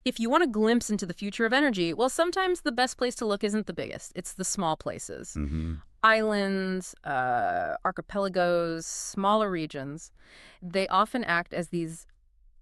if you want a glimpse into the future of energy, well, sometimes the best place to look isn't the biggest. It's the small places. Islands, archipelagos, smaller regions. They often act as these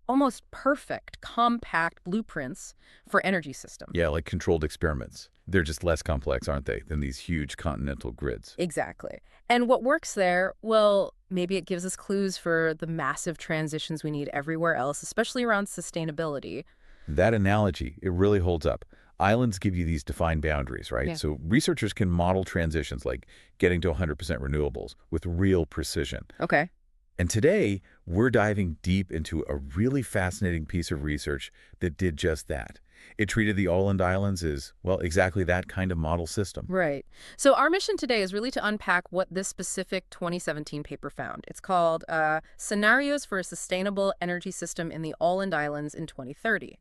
almost perfect, compact blueprints for energy systems. Yeah, like controlled experiments. They're just less complex, aren't they, than these huge continental grids? Exactly. And what works there, well, maybe it gives us clues for the massive transitions we need everywhere else, especially around sustainability. That analogy, it really holds up. Islands give you these defined boundaries, right? Yeah. So researchers can model transitions like getting to 100% renewables with real precision. Okay. And today, we're diving deep into a really fascinating piece of research that did just that. It treated the Åland Islands as, well, exactly that kind of model system. Right. So our mission today is really to unpack what this specific 2017 paper found. It's called Scenarios for a Sustainable Energy System in the Åland Islands in 2030.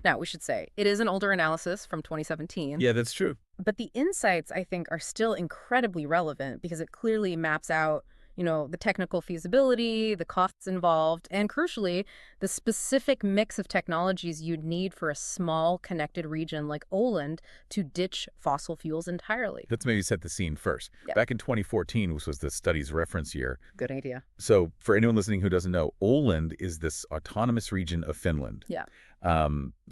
Now, we should say, it is an older analysis from 2017. Yeah, that's true. But the insights, I think, are still incredibly relevant because it clearly maps out the technical feasibility, the costs involved, and crucially, the specific mix of technologies you'd need for a small connected region like Åland to ditch fossil fuels entirely. Let's maybe set the scene first. Yep. Back in 2014, which was the study's reference year. Good idea. So for anyone listening who doesn't know, Åland is this autonomous region of Finland. Yeah.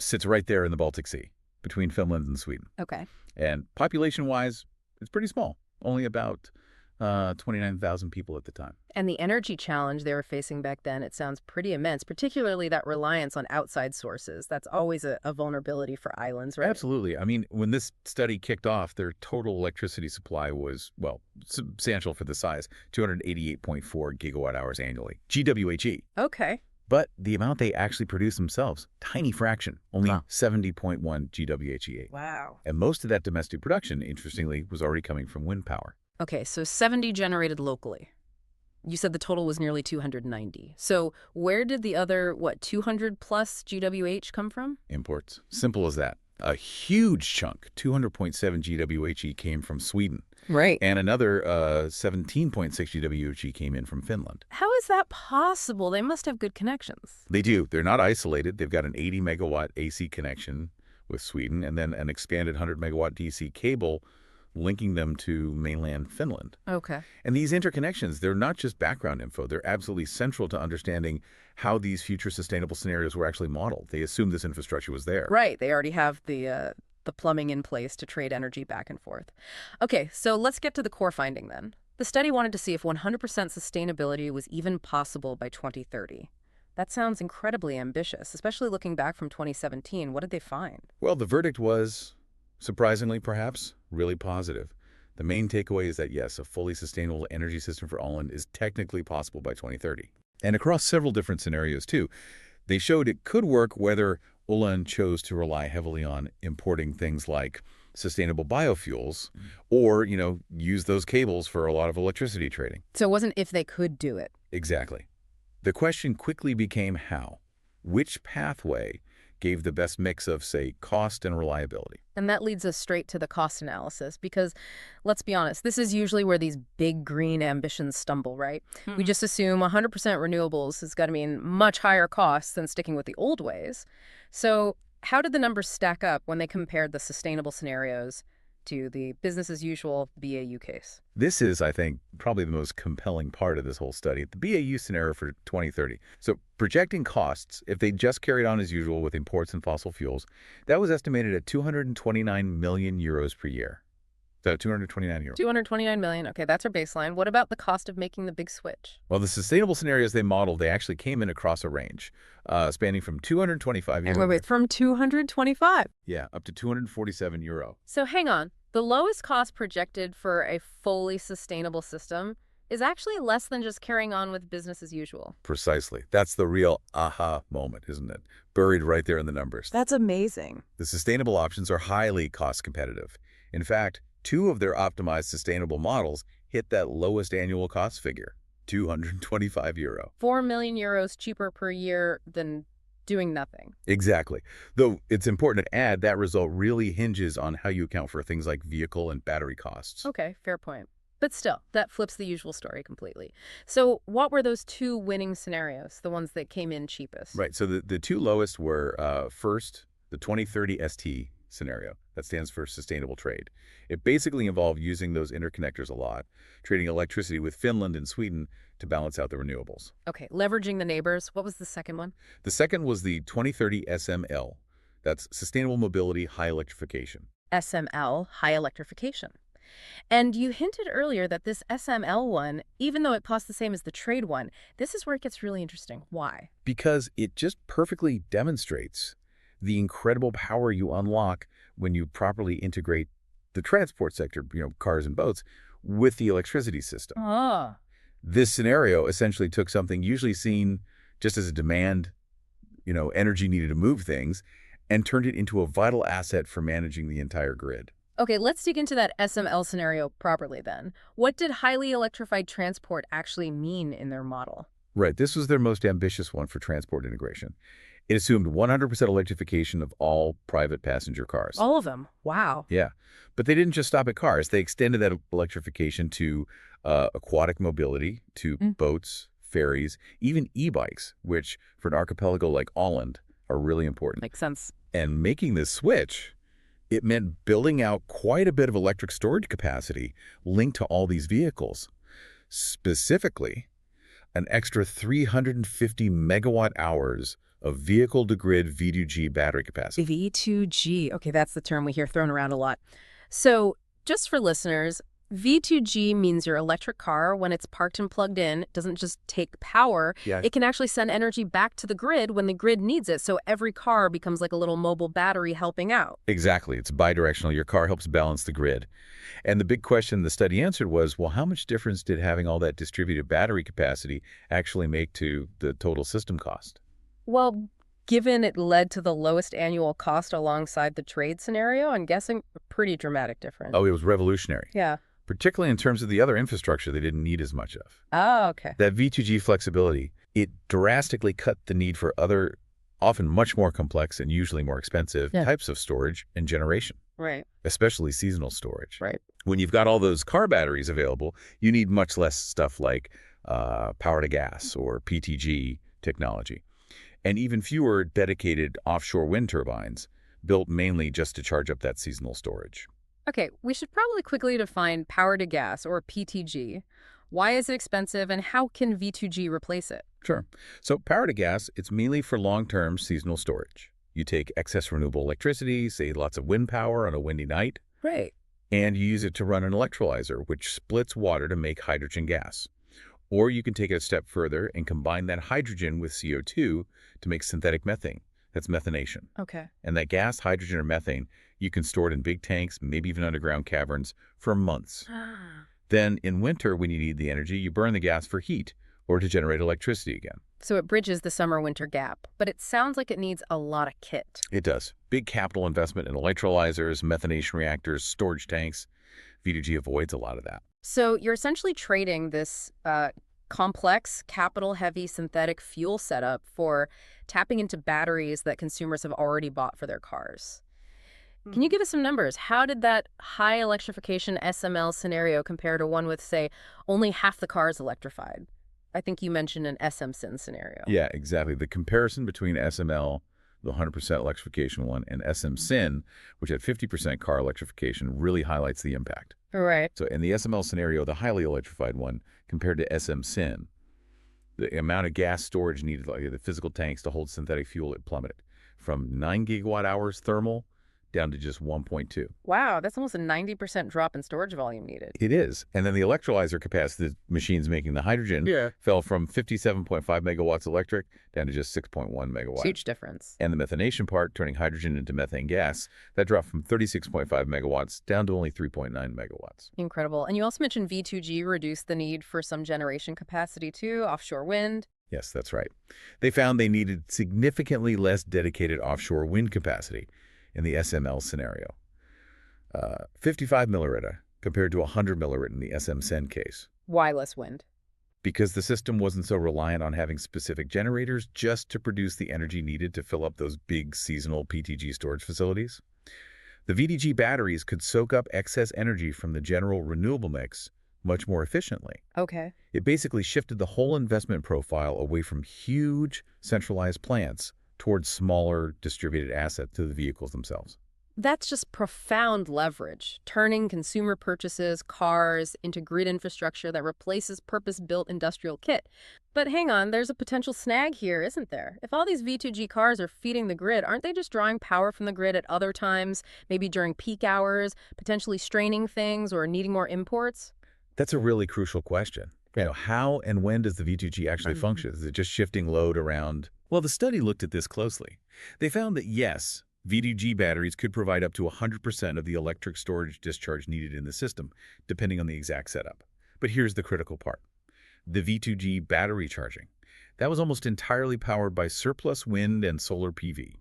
Sits right there in the Baltic Sea, between Finland and Sweden. Okay. And population-wise, it's pretty small, only about 29,000 people at the time. And the energy challenge they were facing back then, it sounds pretty immense, particularly that reliance on outside sources. That's always a vulnerability for islands, right? Absolutely. I mean, when this study kicked off, their total electricity supply was, well, substantial for the size, 288.4 gigawatt hours annually, GWHE. Okay. But the amount they actually produce themselves, tiny fraction, only Wow. 70.1 GWHE. Wow. And most of that domestic production, interestingly, was already coming from wind power. Okay, so 70 generated locally. You said the total was nearly 290. So where did the other, 200 plus GWH come from? Imports. Simple as that. A huge chunk, 200.7 GWHE, came from Sweden. Right. And another 17.6 GWHE came in from Finland. How is that possible? They must have good connections. They do. They're not isolated. They've got an 80 megawatt AC connection with Sweden and then an expanded 100 megawatt DC cable linking them to mainland Finland. Okay. And these interconnections, they're not just background info. They're absolutely central to understanding how these future sustainable scenarios were actually modeled. They assumed this infrastructure was there. Right. They already have the plumbing in place to trade energy back and forth. Okay, so let's get to the core finding then. The study wanted to see if 100% sustainability was even possible by 2030. That sounds incredibly ambitious, especially looking back from 2017. What did they find? Well, the verdict was, surprisingly perhaps, really positive. The main takeaway is that, yes, a fully sustainable energy system for Åland is technically possible by 2030. And across several different scenarios, too. They showed it could work whether Åland chose to rely heavily on importing things like sustainable biofuels or, use those cables for a lot of electricity trading. So it wasn't if they could do it. Exactly. The question quickly became how. Which pathway gave the best mix of, say, cost and reliability? And that leads us straight to the cost analysis because, let's be honest, this is usually where these big green ambitions stumble, right? We just assume 100% renewables has got to mean much higher costs than sticking with the old ways. So how did the numbers stack up when they compared the sustainable scenarios to the business-as-usual BAU case? This is, I think, probably the most compelling part of this whole study, the BAU scenario for 2030. So projecting costs, if they just carried on as usual with imports and fossil fuels, that was estimated at 229 million euros per year. So 229 euros. 229 million. Okay, that's our baseline. What about the cost of making the big switch? Well, the sustainable scenarios they modeled, they actually came in across a range, spanning from 225 euros. Wait, from 225? Yeah, up to 247 euro. So hang on. The lowest cost projected for a fully sustainable system is actually less than just carrying on with business as usual. Precisely. That's the real aha moment, isn't it? Buried right there in the numbers. That's amazing. The sustainable options are highly cost competitive. In fact, 2 of their optimized sustainable models hit that lowest annual cost figure, 225 euro. 4 million euros cheaper per year than doing nothing. Exactly. Though it's important to add that result really hinges on how you account for things like vehicle and battery costs. Okay, fair point. But still, that flips the usual story completely. So what were those 2 winning scenarios, the ones that came in cheapest? Right. So the 2 lowest were, first, the 2030 ST scenario. That stands for Sustainable Trade. It basically involved using those interconnectors a lot, trading electricity with Finland and Sweden to balance out the renewables. Okay, leveraging the neighbors. What was the second one? The second was the 2030 SML. That's Sustainable Mobility High Electrification. SML, high electrification. And you hinted earlier that this SML one, even though it costs the same as the trade one, this is where it gets really interesting. Why? Because it just perfectly demonstrates the incredible power you unlock when you properly integrate the transport sector, cars and boats, with the electricity system. Ah. This scenario essentially took something usually seen just as a demand, energy needed to move things, and turned it into a vital asset for managing the entire grid. Okay, let's dig into that SML scenario properly then. What did highly electrified transport actually mean in their model? Right, this was their most ambitious one for transport integration. It assumed 100% electrification of all private passenger cars. All of them? Wow. Yeah, but they didn't just stop at cars. They extended that electrification to aquatic mobility, to boats, ferries, even e-bikes, which for an archipelago like Åland are really important. Makes sense. And making this switch, it meant building out quite a bit of electric storage capacity linked to all these vehicles. Specifically, an extra 350 megawatt hours of vehicle-to-grid V2G battery capacity. V2G. Okay, that's the term we hear thrown around a lot. So just for listeners, V2G means your electric car, when it's parked and plugged in, doesn't just take power. Yeah. It can actually send energy back to the grid when the grid needs it. So every car becomes like a little mobile battery helping out. Exactly. It's bidirectional. Your car helps balance the grid. And the big question the study answered was, well, how much difference did having all that distributed battery capacity actually make to the total system cost? Well, given it led to the lowest annual cost alongside the trade scenario, I'm guessing a pretty dramatic difference. Oh, it was revolutionary. Yeah. Particularly in terms of the other infrastructure they didn't need as much of. Oh, okay. That V2G flexibility, it drastically cut the need for other, often much more complex and usually more expensive types of storage and generation. Right. Especially seasonal storage. Right. When you've got all those car batteries available, you need much less stuff like power to gas or PTG technology, and even fewer dedicated offshore wind turbines built mainly just to charge up that seasonal storage. Okay, we should probably quickly define power to gas, or PTG. Why is it expensive, and how can V2G replace it? Sure. So power to gas, it's mainly for long-term seasonal storage. You take excess renewable electricity, say lots of wind power on a windy night, Right. and you use it to run an electrolyzer, which splits water to make hydrogen gas. Or you can take it a step further and combine that hydrogen with CO2 to make synthetic methane. That's methanation. Okay. And that gas, hydrogen or methane, you can store it in big tanks, maybe even underground caverns, for months. Then in winter, when you need the energy, you burn the gas for heat or to generate electricity again. So it bridges the summer-winter gap, but it sounds like it needs a lot of kit. It does. Big capital investment in electrolyzers, methanation reactors, storage tanks. V2G avoids a lot of that. So you're essentially trading this complex, capital-heavy synthetic fuel setup for tapping into batteries that consumers have already bought for their cars. Can you give us some numbers? How did that high electrification SML scenario compare to one with, say, only half the cars electrified? I think you mentioned an SMSyn scenario. Yeah, exactly. The comparison between SML, the 100% electrification one, and SMSyn, which had 50% car electrification, really highlights the impact. Right. So in the SML scenario, the highly electrified one, compared to SMSyn, the amount of gas storage needed, like the physical tanks to hold synthetic fuel, it plummeted from 9 gigawatt hours thermal down to just 1.2. Wow, that's almost a 90% drop in storage volume needed. It is. And then the electrolyzer capacity, the machines making the hydrogen, fell from 57.5 megawatts electric down to just 6.1 megawatts. Huge difference. And the methanation part, turning hydrogen into methane gas, that dropped from 36.5 megawatts down to only 3.9 megawatts. Incredible. And you also mentioned V2G reduced the need for some generation capacity too, offshore wind. Yes, that's right. They found they needed significantly less dedicated offshore wind capacity in the SML scenario. 55 millirita compared to 100 millirita in the SMSyn case. Why less wind? Because the system wasn't so reliant on having specific generators just to produce the energy needed to fill up those big seasonal PTG storage facilities. The VDG batteries could soak up excess energy from the general renewable mix much more efficiently. Okay. It basically shifted the whole investment profile away from huge centralized plants towards smaller distributed assets to the vehicles themselves. That's just profound leverage, turning consumer purchases, cars, into grid infrastructure that replaces purpose-built industrial kit. But hang on, there's a potential snag here, isn't there? If all these V2G cars are feeding the grid, aren't they just drawing power from the grid at other times, maybe during peak hours, potentially straining things or needing more imports? That's a really crucial question. How and when does the V2G actually function? Is it just shifting load around? Well, the study looked at this closely. They found that yes, V2G batteries could provide up to 100% of the electric storage discharge needed in the system, depending on the exact setup. But here's the critical part. The V2G battery charging. That was almost entirely powered by surplus wind and solar PV.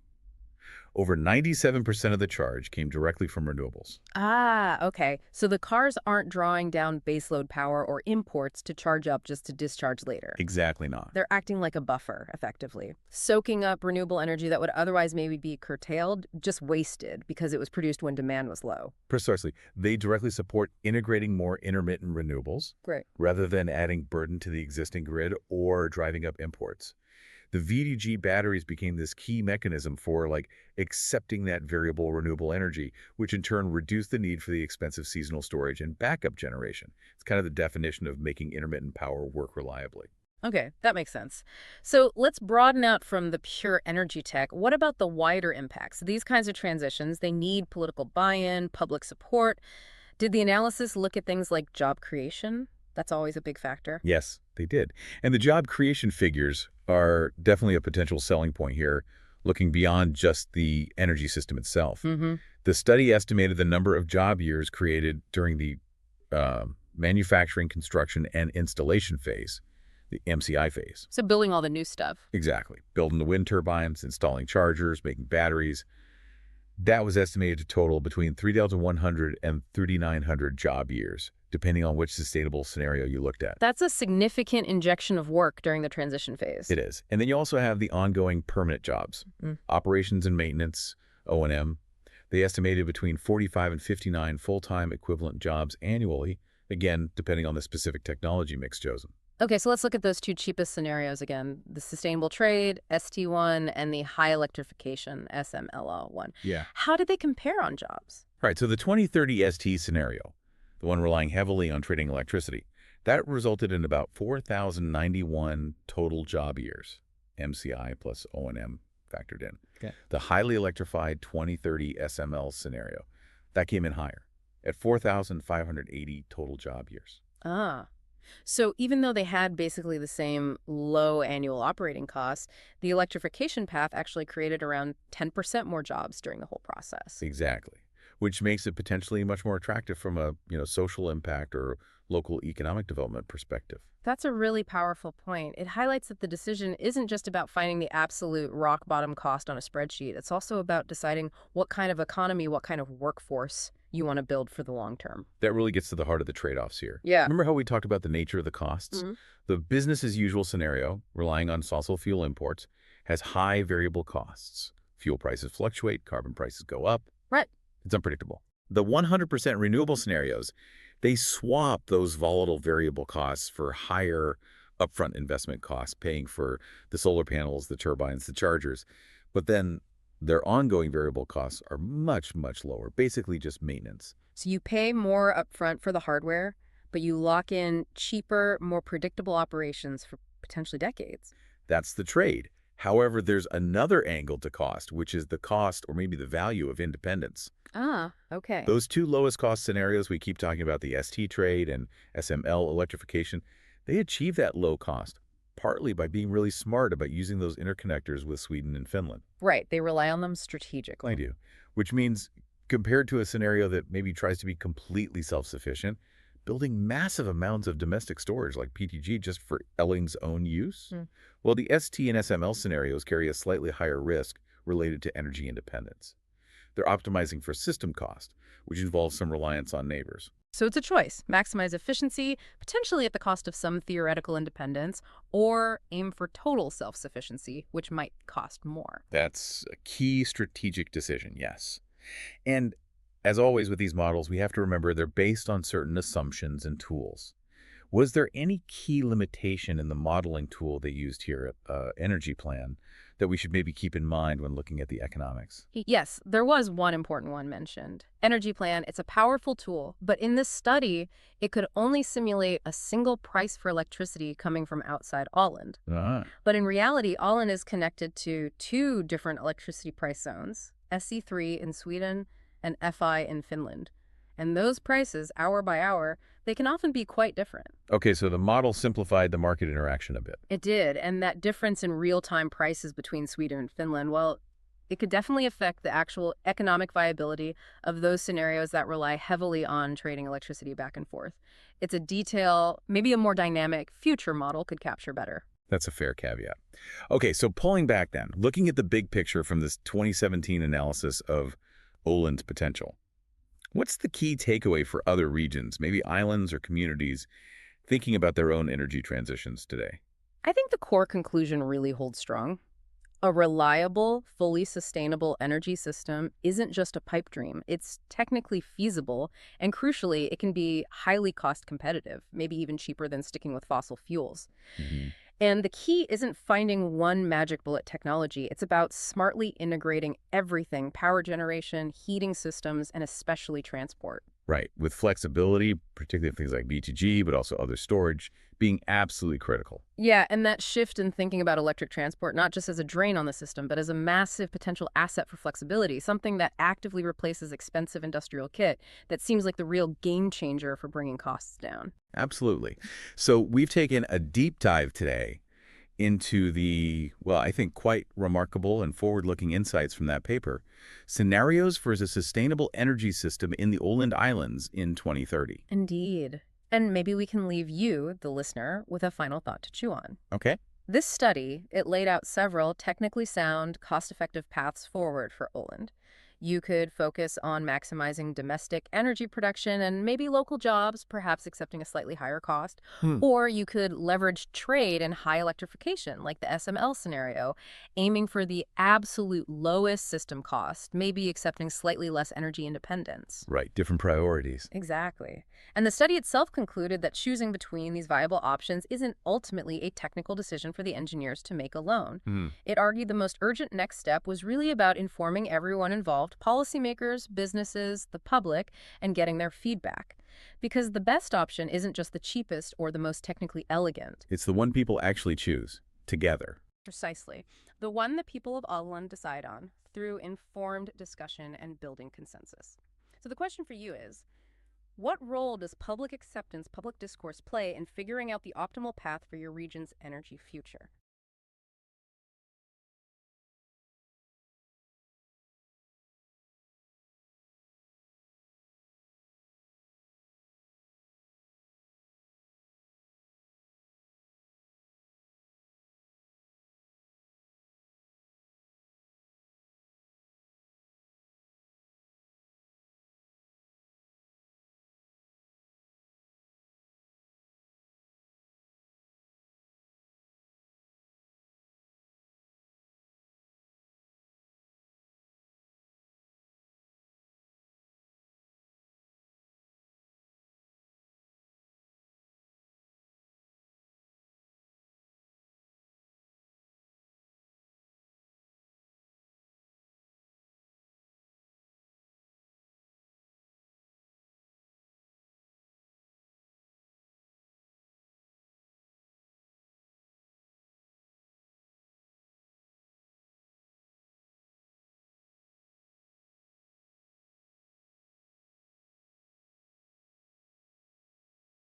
Over 97% of the charge came directly from renewables. Ah, okay. So the cars aren't drawing down baseload power or imports to charge up just to discharge later. Exactly not. They're acting like a buffer, effectively, soaking up renewable energy that would otherwise maybe be curtailed, just wasted because it was produced when demand was low. Precisely. They directly support integrating more intermittent renewables Great. rather than adding burden to the existing grid or driving up imports. The VDG batteries became this key mechanism for accepting that variable renewable energy, which in turn reduced the need for the expensive seasonal storage and backup generation. It's kind of the definition of making intermittent power work reliably. Okay, that makes sense. So let's broaden out from the pure energy tech. What about the wider impacts? These kinds of transitions, they need political buy-in, public support. Did the analysis look at things like job creation? That's always a big factor. Yes, they did. And the job creation figures are definitely a potential selling point here, looking beyond just the energy system itself. The study estimated the number of job years created during the manufacturing, construction, and installation phase, the MCI phase. So building all the new stuff. Exactly. Building the wind turbines, installing chargers, making batteries. That was estimated to total between 3,100 and 3,900 job years, depending on which sustainable scenario you looked at. That's a significant injection of work during the transition phase. It is. And then you also have the ongoing permanent jobs, operations and maintenance, O&M. They estimated between 45 and 59 full-time equivalent jobs annually, again, depending on the specific technology mix chosen. Okay, so let's look at those two cheapest scenarios again. The sustainable trade, ST1, and the high electrification, SMLO1. Yeah. How did they compare on jobs? Right, so the 2030 ST scenario, the one relying heavily on trading electricity, that resulted in about 4,091 total job years, MCI plus O&M factored in. Okay. The highly electrified 2030 SML scenario, that came in higher, at 4,580 total job years. Ah. So even though they had basically the same low annual operating costs, the electrification path actually created around 10% more jobs during the whole process. Exactly, which makes it potentially much more attractive from a social impact or local economic development perspective. That's a really powerful point. It highlights that the decision isn't just about finding the absolute rock bottom cost on a spreadsheet. It's also about deciding what kind of economy, what kind of workforce you want to build for the long term. That really gets to the heart of the trade-offs here. Yeah. Remember how we talked about the nature of the costs? The business as usual scenario, relying on fossil fuel imports, has high variable costs. Fuel prices fluctuate, carbon prices go up. Right. It's unpredictable. The 100% renewable scenarios, they swap those volatile variable costs for higher upfront investment costs, paying for the solar panels, the turbines, the chargers. But then their ongoing variable costs are much, much lower, basically just maintenance. So you pay more upfront for the hardware, but you lock in cheaper, more predictable operations for potentially decades. That's the trade. However, there's another angle to cost, which is the cost or maybe the value of independence. Ah, okay. Those two lowest cost scenarios we keep talking about, the ST trade and SML electrification, they achieve that low cost, partly by being really smart about using those interconnectors with Sweden and Finland. Right. They rely on them strategically. I do. Which means compared to a scenario that maybe tries to be completely self-sufficient, building massive amounts of domestic storage like PTG just for Elling's own use, well, the ST and SML scenarios carry a slightly higher risk related to energy independence. They're optimizing for system cost, which involves some reliance on neighbors. So it's a choice. Maximize efficiency, potentially at the cost of some theoretical independence, or aim for total self-sufficiency, which might cost more. That's a key strategic decision, yes. And as always with these models, we have to remember they're based on certain assumptions and tools. Was there any key limitation in the modeling tool they used here at Energy Plan that we should maybe keep in mind when looking at the economics? Yes, there was one important one mentioned. Energy plan, it's a powerful tool, but in this study, it could only simulate a single price for electricity coming from outside Åland. Ah, But in reality, Åland is connected to two different electricity price zones, SE3 in Sweden and FI in Finland. And those prices, hour by hour, they can often be quite different. okay, so the model simplified the market interaction a bit. It did, and that difference in real-time prices between Sweden and Finland, well, it could definitely affect the actual economic viability of those scenarios that rely heavily on trading electricity back and forth. It's a detail, maybe a more dynamic future model could capture better. That's a fair caveat. Okay, so pulling back then, looking at the big picture from this 2017 analysis of Åland's potential, what's the key takeaway for other regions, maybe islands or communities, thinking about their own energy transitions today? I think the core conclusion really holds strong. A reliable, fully sustainable energy system isn't just a pipe dream. It's technically feasible, and crucially, it can be highly cost competitive, maybe even cheaper than sticking with fossil fuels. Hmm. And the key isn't finding one magic bullet technology. It's about smartly integrating everything, power generation, heating systems, and especially transport. Right, with flexibility, particularly things like BTG, but also other storage, being absolutely critical. Yeah, and that shift in thinking about electric transport, not just as a drain on the system, but as a massive potential asset for flexibility, something that actively replaces expensive industrial kit that seems like the real game changer for bringing costs down. Absolutely. So we've taken a deep dive today into the, well, I think quite remarkable and forward-looking insights from that paper, scenarios for a sustainable energy system in the Åland Islands in 2030. Indeed. And maybe we can leave you, the listener, with a final thought to chew on. Okay? This study, it laid out several technically sound, cost-effective paths forward for Åland. You could focus on maximizing domestic energy production and maybe local jobs, perhaps accepting a slightly higher cost. Hmm. Or you could leverage trade and high electrification, like the SML scenario, aiming for the absolute lowest system cost, maybe accepting slightly less energy independence. Right, different priorities. Exactly. And the study itself concluded that choosing between these viable options isn't ultimately a technical decision for the engineers to make alone. Hmm. It argued the most urgent next step was really about informing everyone involved, policymakers, businesses, the public, and getting their feedback. Because the best option isn't just the cheapest or the most technically elegant. It's the one people actually choose, together. Precisely. The one the people of Åland decide on through informed discussion and building consensus. So the question for you is, what role does public acceptance, public discourse play in figuring out the optimal path for your region's energy future?